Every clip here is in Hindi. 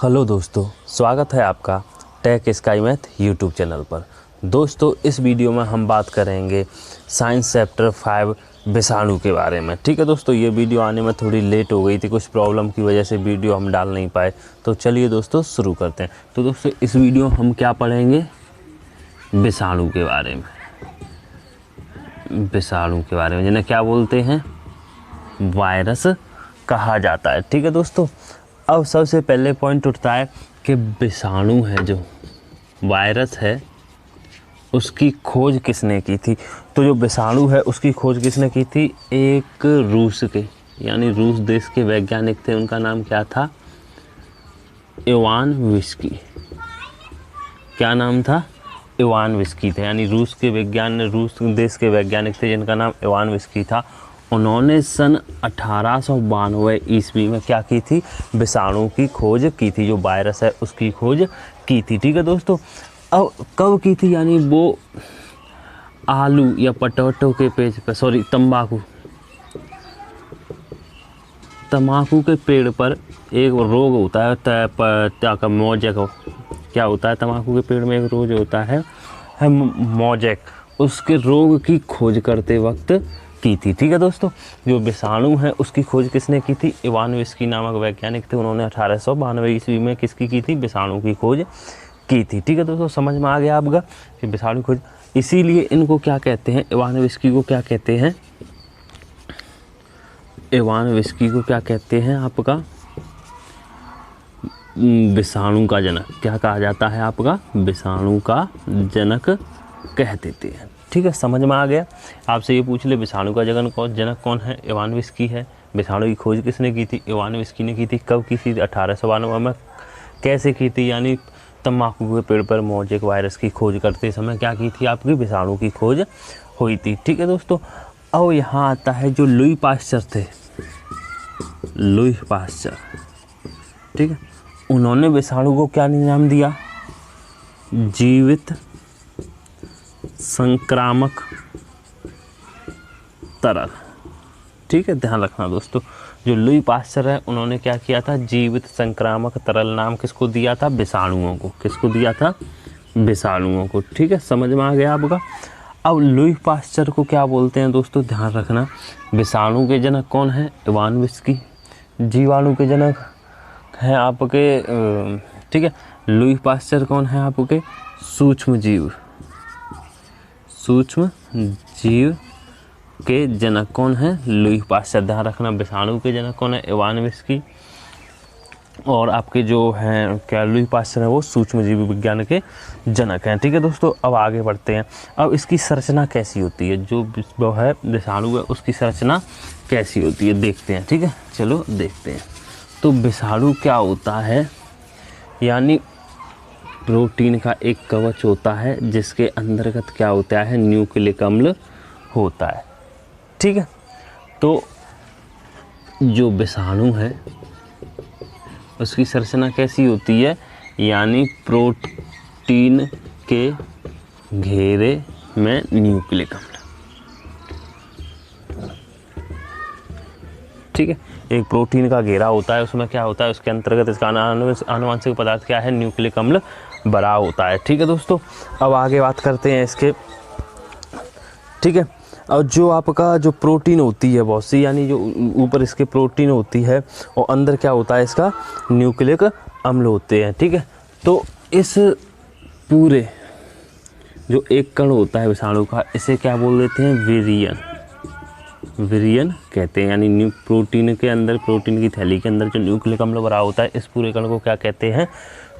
हेलो दोस्तों, स्वागत है आपका Tech Sky Math YouTube channel पर। दोस्तों, इस वीडियो में हम बात करेंगे साइंस चैप्टर 5 विषाणु के बारे में। ठीक है दोस्तों, ये वीडियो आने में थोड़ी लेट हो गई थी, कुछ प्रॉब्लम की वजह से वीडियो हम डाल नहीं पाए। तो चलिए दोस्तों शुरू करते हैं। तो दोस्तों, इस वीडियो में हम क्या पढ़ेंगे? विषाणु के बारे में। विषाणु के बारे में जिन्हें क्या बोलते हैं? वायरस कहा जाता है। ठीक है दोस्तों, अब सबसे पहले पॉइंट उठता है कि विषाणु है, जो वायरस है, उसकी खोज किसने की थी? तो जो विषाणु है उसकी खोज किसने की थी? एक रूस के, यानी रूस देश के वैज्ञानिक थे। उनका नाम क्या था? इवानोविस्की। क्या नाम था? इवानोविस्की थे। यानी रूस देश के वैज्ञानिक थे जिनका नाम इवानोविस्की था। उन्होंने सन 1892 ईस्वी में क्या की थी? विषाणु की खोज की थी। जो वायरस है उसकी खोज की थी। ठीक है दोस्तों, अब कब की थी? यानी वो आलू या पोटैटो के पेज पर, तंबाकू के पेड़ पर एक रोग होता है, मोजेक। क्या होता है? तंबाकू के पेड़ में एक रोग होता है मोजेक। उसके रोग की खोज करते वक्त की थी। ठीक है दोस्तों, जो विषाणु है उसकी खोज किसने की थी? इवानोविस्की नामक वैज्ञानिक थे। उन्होंने 1892 ईस्वी में किसकी की थी? विषाणु की खोज की थी। ठीक है दोस्तों, समझ में आ गया आपका कि विषाणु खोज। इसीलिए इनको क्या कहते हैं? इवानोविस्की को क्या कहते हैं? इवानोविस्की को क्या कहते हैं आपका? विषाणु का जनक। क्या कहा जाता है आपका? विषाणु का जनक कह देते हैं। ठीक है, समझ में आ गया। आपसे ये पूछ ले विषाणु का जनक कौन है? इवानोविस्की है। विषाणु की खोज किसने की थी? इवानोविस्की ने की थी। कब की थी? 1892 में। कैसे की थी? यानी तंबाकू के पेड़ पर मोजेक वायरस की खोज करते समय क्या की थी? आपकी विषाणु की खोज हुई थी। ठीक है दोस्तों, अब यहाँ आता है जो लुई पास्चर थे। लुई पास्चर, ठीक है, उन्होंने विषाणु को क्या नाम दिया? जीवित संक्रामक तरल। ठीक है, ध्यान रखना दोस्तों, जो लुई पास्चर है उन्होंने क्या किया था? जीवित संक्रामक तरल नाम किसको दिया था? विषाणुओं को। किसको दिया था? विषाणुओं को। ठीक है, समझ में आ गया आपका। अब लुई पास्चर को क्या बोलते हैं दोस्तों? ध्यान रखना, विषाणु के जनक कौन है? इवानोविस्की। जीवाणु के जनक हैं आपके ठीक है, लुई पास्चर कौन है आपके? सूक्ष्म जीव के जनक कौन है? Louis Pasteur. ध्यान रखना, विषाणु के जनक कौन है? इवानोविस्की। और आपके जो हैं क्या लुई पास्चर है वो सूक्ष्म जीव विज्ञान के जनक हैं। ठीक है दोस्तों, अब आगे बढ़ते हैं। अब इसकी संरचना कैसी होती है? जो है विषाणु है उसकी संरचना कैसी होती है देखते हैं। ठीक है, चलो देखते हैं। तो विषाणु क्या होता है? यानी प्रोटीन का एक कवच होता है जिसके अंतर्गत क्या होता है? न्यूक्लिक अम्ल होता है। ठीक है, तो जो विषाणु है उसकी संरचना कैसी होती है? यानी प्रोटीन के घेरे में न्यूक्लिक अम्ल। ठीक है, एक प्रोटीन का घेरा होता है, उसमें क्या होता है? उसके अंतर्गत इसका आनुवंशिक पदार्थ क्या है? न्यूक्लिक अम्ल भरा होता है। ठीक है दोस्तों, अब आगे बात करते हैं इसके। ठीक है, और जो आपका जो प्रोटीन होती है बहुत सी, यानी जो ऊपर इसके प्रोटीन होती है और अंदर क्या होता है? इसका न्यूक्लिक अम्ल होते हैं। ठीक है, तो इस पूरे जो एक कण होता है विषाणु का, इसे क्या बोल देते हैं? विरियन कहते हैं। यानी प्रोटीन के अंदर, प्रोटीन की थैली के अंदर जो न्यूक्लिक अम्ल भरा होता है, इस पूरे कण को क्या कहते हैं?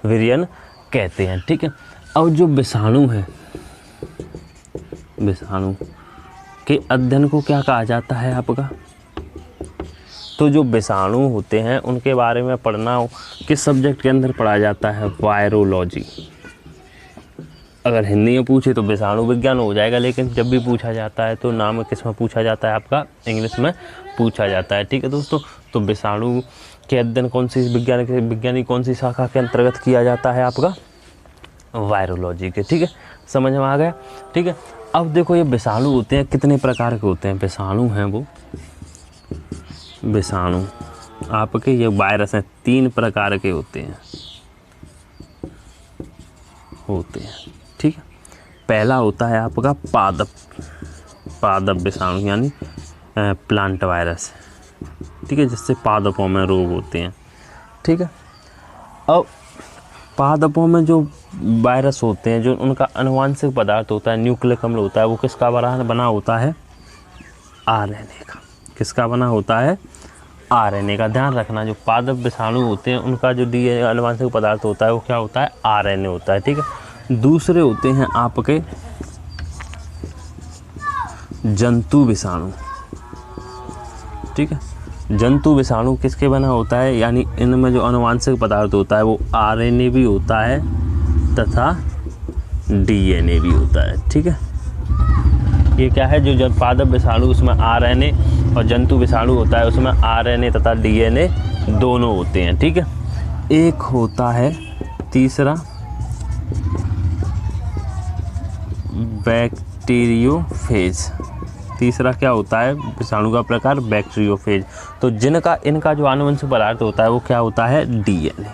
विरियन कहते हैं। ठीक है, अब जो विषाणु है, विषाणु के अध्ययन को क्या कहा जाता है आपका? तो जो विषाणु होते हैं उनके बारे में पढ़ना किस सब्जेक्ट के अंदर पढ़ा जाता है? वायरोलॉजी। अगर हिंदी में पूछे तो विषाणु विज्ञान हो जाएगा, लेकिन जब भी पूछा जाता है तो नाम किस में पूछा जाता है? आपका इंग्लिश में पूछा जाता है। ठीक है दोस्तों, तो विषाणु के अध्ययन कौन सी विज्ञानी कौन सी शाखा के अंतर्गत किया जाता है? आपका वायरोलॉजी के। ठीक है, समझ में आ गया। ठीक है, अब देखो ये विषाणु होते हैं कितने प्रकार के होते हैं? विषाणु हैं वो, विषाणु आपके ये वायरस हैं 3 प्रकार के होते हैं। होते हैं। ठीक है, पहला होता है आपका पादप विषाणु यानी प्लांट वायरस। ठीक है, जिससे पादपों में रोग होते हैं। ठीक है, अब पादपों में जो वायरस होते हैं, जो उनका आनुवंशिक पदार्थ होता है, न्यूक्लिक अम्ल होता है, वो किसका बना होता है? आरएनए का। किसका बना होता है? आरएनए का। ध्यान रखना, जो पादप विषाणु होते हैं उनका जो डीएनए आनुवंशिक पदार्थ होता है वो क्या होता है? आरएनए होता है। ठीक है, दूसरे होते हैं आपके जंतु विषाणु। ठीक है, जंतु विषाणु किसके बना होता है? यानी इनमें जो आनुवंशिक पदार्थ होता है वो आरएनए भी होता है तथा डीएनए भी होता है। ठीक है, ये क्या है? जो पादप विषाणु उसमें आरएनए और जंतु विषाणु होता है उसमें आरएनए तथा डीएनए दोनों होते हैं। ठीक है, एक होता है तीसरा बैक्टीरियोफेज। तीसरा क्या होता है विषाणु का प्रकार? बैक्टीरियोफेज। तो इनका जो आनुवंशिक पदार्थ होता है वो क्या होता है? डीएनए।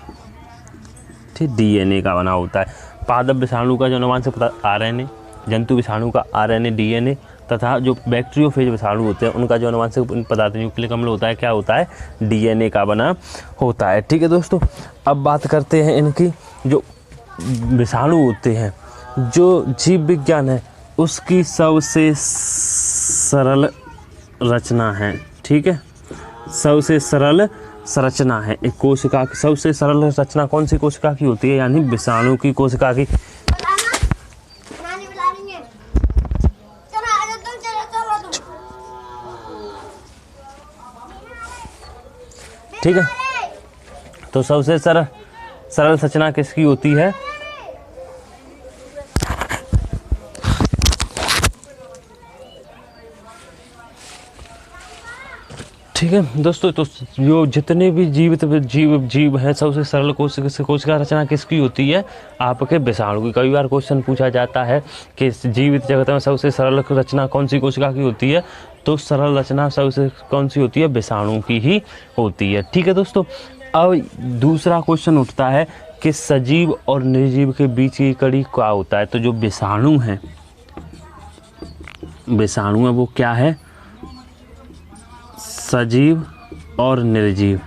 ठीक, डीएनए का बना होता है। पादप विषाणु का जो आनुवंशिक पदार्थ आरएनए, जंतु विषाणु का आरएनए डीएनए, तथा जो बैक्टीरियोफेज विषाणु होते हैं उनका जो आनुवंशिक पदार्थ न्यूक्लिक अम्ल होता है क्या होता है? डीएनए का बना होता है। ठीक है दोस्तों, अब बात करते हैं इनकी जो विषाणु होते हैं, जो जीव विज्ञान है उसकी सबसे सरल रचना है। ठीक है, सबसे सरल संरचना है एक कोशिका की। सबसे सरल रचना कौन सी कोशिका की होती है? यानी विषाणु की कोशिका की। ठीक है, तो सबसे सरल संरचना किसकी होती है? ठीक है दोस्तों, तो जो जितने भी जीव हैं सबसे सरल कोशिका रचना किसकी होती है? आपके विषाणु की। कई बार क्वेश्चन पूछा जाता है कि जीवित जगत में सबसे सरल रचना कौन सी कोशिका की होती है? तो सरल रचना सबसे कौन सी होती है? विषाणु की ही होती है। ठीक है दोस्तों, अब दूसरा क्वेश्चन उठता है कि सजीव और निर्जीव के बीच की कड़ी क्या होता है? तो जो विषाणु है वो क्या है? सजीव और निर्जीव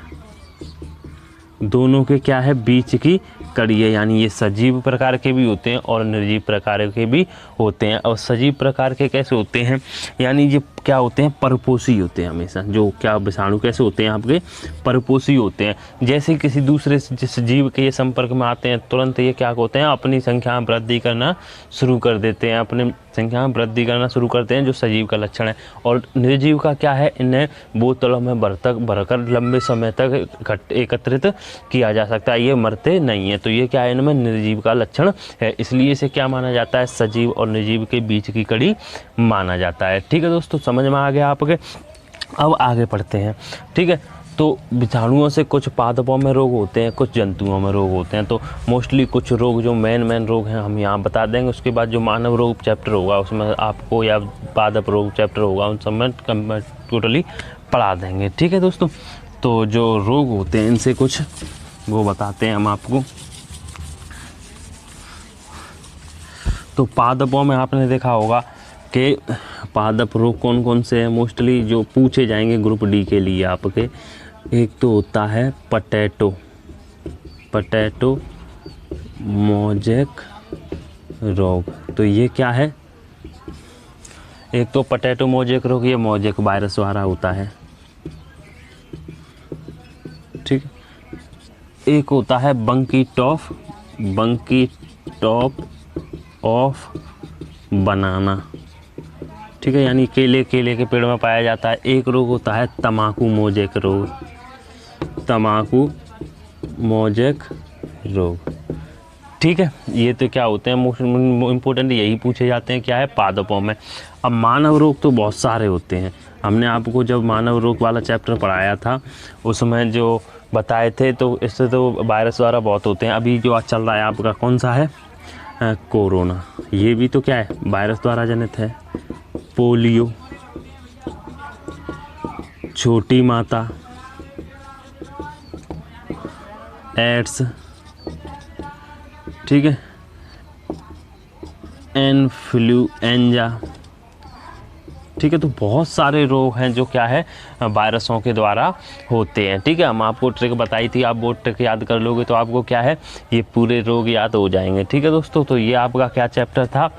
दोनों के क्या है? बीच की कड़ी है। यानी ये सजीव प्रकार के भी होते हैं और निर्जीव प्रकार के भी होते हैं। और सजीव प्रकार के कैसे होते हैं? यानी ये क्या होते हैं? परपोषी होते हैं हमेशा। जो क्या विषाणु कैसे होते हैं? आपके परपोषी होते हैं। जैसे किसी दूसरे जिस जीव के ये संपर्क में आते हैं तुरंत ये क्या होते हैं? अपनी संख्या में वृद्धि करना शुरू कर देते हैं। अपनी संख्या में वृद्धि करना शुरू करते हैं, जो सजीव का लक्षण है। और निर्जीव का क्या है? इन्हें बोतलों में भरकर लंबे समय तक एकत्रित किया जा सकता है, ये मरते नहीं है। तो ये क्या है? इनमें निर्जीव का लक्षण है, इसलिए इसे क्या माना जाता है? सजीव और निर्जीव के बीच की कड़ी माना जाता है। ठीक है दोस्तों, समझ में आ गया आपके? अब आगे पढ़ते हैं। ठीक है, तो विषाणुओं से कुछ पादपों में रोग होते हैं, कुछ जंतुओं में रोग होते हैं। तो मोस्टली कुछ रोग जो मेन रोग हैं हम यहाँ बता देंगे। उसके बाद जो मानव रोग चैप्टर होगा उसमें आपको, या पादप रोग चैप्टर होगा उन सब में टोटली पढ़ा देंगे। ठीक है दोस्तों, तो जो रोग होते हैं इनसे कुछ वो बताते हैं हम आपको। तो पादपों में आपने देखा होगा कि पादप रोग कौन कौन से हैं मोस्टली जो पूछे जाएंगे ग्रुप डी के लिए आपके। एक तो होता है पोटैटो मोज़ेक रोग। तो ये क्या है? एक तो पोटैटो मोज़ेक रोग, ये मोज़ेक वायरस द्वारा होता है। ठीक, एक होता है बंकी टॉप ऑफ बनाना। ठीक है, यानी केले के पेड़ में पाया जाता है। एक रोग होता है तम्बाकू मोज़ेक रोग। ठीक है, ये तो क्या होते हैं? मोस्ट इम्पोर्टेंट यही पूछे जाते हैं, क्या है? पादपों में। अब मानव रोग तो बहुत सारे होते हैं। हमने आपको जब मानव रोग वाला चैप्टर पढ़ाया था उसमें जो बताए थे, तो इससे तो वायरस द्वारा बहुत होते हैं। अभी जो आज चल रहा है आपका कौन सा है? कोरोना। ये भी तो क्या है? वायरस द्वारा जनित है। पोलियो, छोटी माता, एड्स, ठीक है, इन्फ्लुएंजा। ठीक है, तो बहुत सारे रोग हैं जो क्या है वायरसों के द्वारा होते हैं। ठीक है, हम आपको ट्रिक बताई थी, आप वो ट्रिक याद कर लोगे तो आपको क्या है ये पूरे रोग याद हो जाएंगे। ठीक है दोस्तों, तो ये आपका क्या चैप्टर था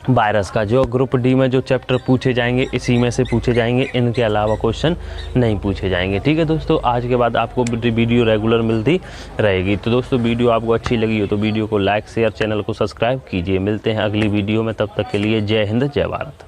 वायरस का। जो ग्रुप डी में जो चैप्टर पूछे जाएंगे इसी में से पूछे जाएंगे, इनके अलावा क्वेश्चन नहीं पूछे जाएंगे। ठीक है दोस्तों, आज के बाद आपको वीडियो रेगुलर मिलती रहेगी। तो दोस्तों वीडियो आपको अच्छी लगी हो तो वीडियो को लाइक शेयर, चैनल को सब्सक्राइब कीजिए। मिलते हैं अगली वीडियो में, तब तक के लिए जय हिंद जय भारत।